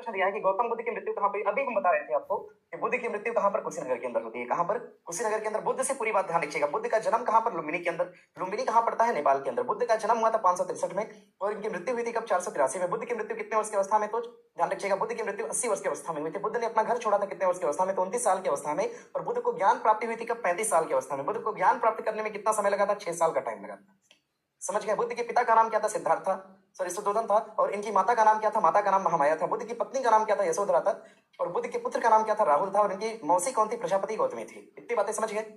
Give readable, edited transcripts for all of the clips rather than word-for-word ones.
प्रश्न दिया है कि गौतम बुद्ध की मृत्यु कहाँ पे, अभी हम बता रहे थे आपको कि बुद्ध की मृत्यु कहाँ पर, कुशीनगर के अंदर होती है। कहाँ पर? कुशीनगर के अंदर। बुद्ध से पूरी बात ध्यान रखिएगा। बुद्ध का जन्म कहाँ पर? लुम्बिनी के अंदर। लुम्बिनी कहाँ पड़ता है? नेपाल के अंदर। बुद्ध का जन्म हुआ था 563 में और इनकी मृत्यु हुई थी कब? 483 में। बुद्ध की मृत्यु कितने वर्ष की अवस्था में? तो ध्यान रखिएगा, बुद्ध की मृत्यु 80 वर्ष की अवस्था में हुई थी। बुद्ध ने अपना घर छोड़ा था कितने वर्ष की अवस्था में? तो 29 साल की अवस्था में। और बुद्ध को ज्ञान प्राप्ति हुई थी कब? 35 साल की अवस्था में। बुद्ध को ज्ञान प्राप्त करने में कितना समय लगा था? 6 साल का टाइम लगा था। समझ गए? बुद्ध के पिता का नाम क्या था? सिद्धार्थ था, सॉरी सुद्धोधन था। और इनकी माता का नाम क्या था? माता का नाम महामाया था। बुद्ध की पत्नी का नाम क्या था? यशोधरा था। और बुद्ध के पुत्र का नाम क्या था? राहुल था। और इनकी मौसी कौन थी? प्रजापति गौतमी थी। इतनी बातें समझ गए?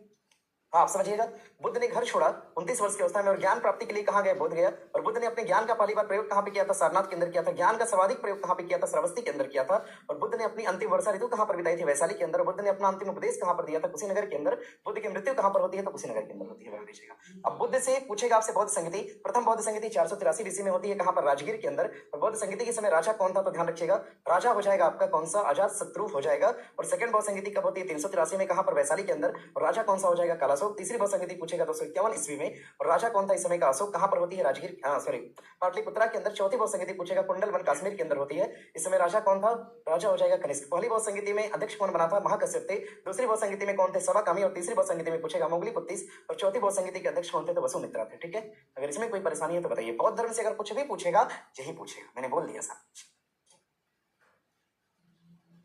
हाँ, आप समझिएगा। बुद्ध ने घर छोड़ा 29 वर्ष की अवस्था में और ज्ञान प्राप्ति के लिए कहाँ गए? बोध गया। और बुद्ध ने अपने ज्ञान का पहली बार प्रयोग कहाँ पे किया था? सारनाथ के अंदर किया था। ज्ञान का सर्वाधिक प्रयोग कहाँ पे किया था? श्रावस्ती के अंदर किया था। और बुद्ध ने अपनी अंतिम वर्षा ऋतु कहाँ पर बिताई थी? वैशाली के अंदर। बुद्ध ने अपना अंतिम उपदेश कहाँ पर दिया था? कुशीनगर के अंदर। बुद्ध की मृत्यु कहाँ पर होती है? तो कुशीनगर के अंदर होती है। देखिएगा, अब बुद्ध से पूछेगा आपसे बौद्ध संगति, प्रथम बौद्ध संगति 483 BC में होती है। कहाँ पर? राजगीर के अंदर। और बौद्ध संगति के समय राजा कौन था? तो ध्यान रखिएगा, राजा हो जाएगा आपका कौन सा? अजात शत्रु हो जाएगा। और सेकंड बौद्ध संगति कब होती है? 383 में। कहाँ पर? वैशाली के अंदर। और राजा कौन सा हो जाएगा? कालाशोक। तीसरी बौद्ध संगति पूछेगा 251 ईस्वी में। और राजा कौन था इस समय का? अशोक। कहां पर होती है? राजगीर, सॉरी, पाटलिपुत्रा के अंदर। चौथी बौद्ध संगति पूछेगा कुंडल वन काश्मीर के अंदर होती है। इस समय राजा कौन था? राजा हो जाएगा कनिष्क। पहली बौद्ध संगति में अध्यक्ष कौन बना था? महाकश्यप थे। दूसरी बौद्ध संगति में कौन थे? सवाकामी। और तीसरी बौद्ध संगति में पूछेगा मोगलीपुत्तिस। और चौथी बौद्ध संगति के अध्यक्ष कौन थे? तो वसुमित्रा थे। ठीक है, अगर इसमें कोई परेशानी है तो बताइए। बौद्ध धर्म से अगर कुछ भी पूछेगा, यही पूछेगा, मैंने बोल दिया सब।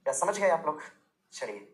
क्या समझ गए आप लोग? चलिए।